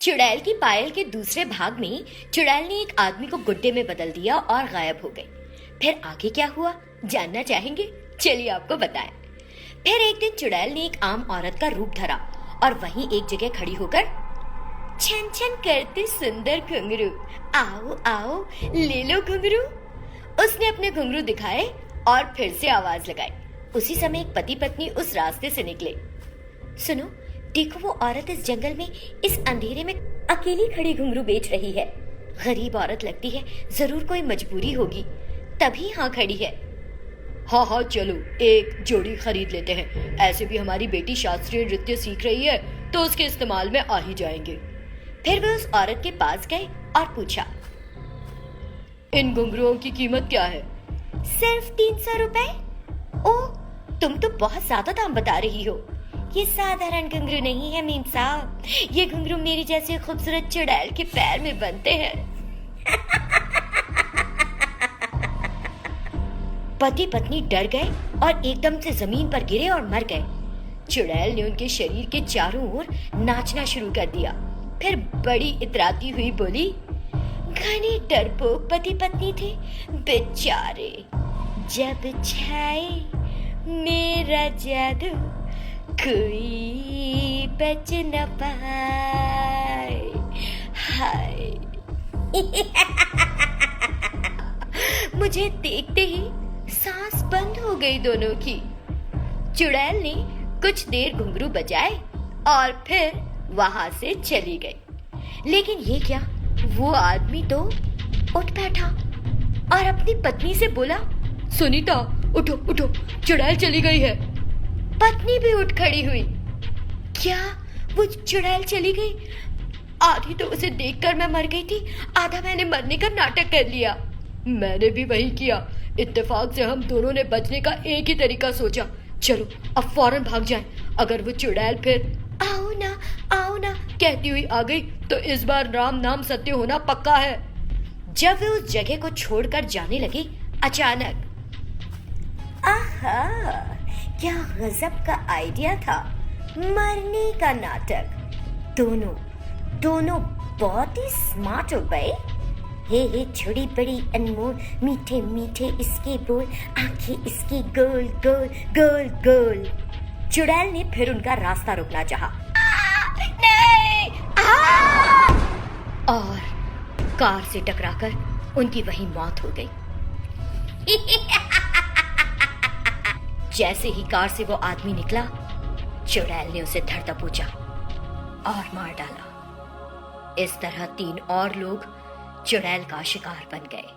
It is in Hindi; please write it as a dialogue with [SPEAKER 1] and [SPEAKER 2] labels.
[SPEAKER 1] चुड़ैल की पायल के दूसरे भाग में चुड़ैल ने एक आदमी को गुड्डे में बदल दिया और गायब हो गई। फिर आगे क्या हुआ जानना चाहेंगे? चलिए आपको बताएं। फिर एक दिन चुड़ैल ने एक आम औरत का रूप धरा और वहीं एक जगह खड़ी होकर छन छन करते सुंदर घुंघरू, आओ आओ ले लो घुंघरू। उसने अपने घुंघरू दिखाए और फिर से आवाज लगाई। उसी समय एक पति पत्नी उस रास्ते से निकले। सुनो, देखो वो औरत इस जंगल में इस अंधेरे में अकेली खड़ी घुंघरू बेच रही है। गरीब औरत लगती है, जरूर कोई मजबूरी होगी, तभी यहाँ खड़ी है।
[SPEAKER 2] हाँ हाँ चलो एक जोड़ी खरीद लेते हैं, ऐसे भी हमारी बेटी शास्त्रीय नृत्य सीख रही है तो उसके इस्तेमाल में आ ही जाएंगे।
[SPEAKER 1] फिर वे उस औरत के पास गए और पूछा,
[SPEAKER 2] इन घुंघरुओं की कीमत क्या है?
[SPEAKER 1] सिर्फ 300 रुपए। ओह, तुम तो बहुत ज्यादा दाम बता रही हो। ये साधारण घुंघरू नहीं है मीम साहब, ये घुंघरू मेरी जैसी खूबसूरत चुड़ैल के पैर में बनते हैं। पति पत्नी डर गए और एकदम से जमीन पर गिरे और मर गए। चुड़ैल ने उनके शरीर के चारों ओर नाचना शुरू कर दिया। फिर बड़ी इतराती हुई बोली, घने डरपोक पति पत्नी थे बेचारे, जब छाए मेरा जादू कोई बच न पाए। हाय। मुझे देखते ही सांस बंद हो गई दोनों की। चुड़ैल ने कुछ देर घुंघरू बजाए और फिर वहां से चली गई। लेकिन ये क्या, वो आदमी तो उठ बैठा और अपनी पत्नी से बोला,
[SPEAKER 2] सुनीता उठो उठो, चुड़ैल चली गई है।
[SPEAKER 1] पत्नी भी उठ खड़ी हुई। क्या वो चुड़ैल चली गई? आधी तो उसे देखकर मैं मर गई थी, आधा मैंने मरने का नाटक कर लिया।
[SPEAKER 2] मैंने भी वही किया। इत्तेफाक से हम दोनों ने बचने का एक ही तरीका सोचा। चलो अब फौरन भाग जाएं। अगर वो चुड़ैल फिर आओ ना कहती हुई आ गई तो इस बार राम नाम सत्य होना पक्का है।
[SPEAKER 1] जब वे उस जगह को छोड़कर जाने लगे, अचानक, आहा, क्या गजब का आइडिया था, मरने का नाटक। दोनों बहुत ही स्मार्ट हो गए। हे छोटी बड़ी अनमोल, मीठे मीठे इसके बोल, आंखें इसकी गोल गोल गोल गोल। चुड़ैल ने फिर उनका रास्ता रोकना चाहा। नहीं! और कार से टकराकर उनकी वहीं मौत हो गई। जैसे ही कार से वो आदमी निकला, चुड़ैल ने उसे धर दबोचा और मार डाला। इस तरह 3 और लोग चुड़ैल का शिकार बन गए।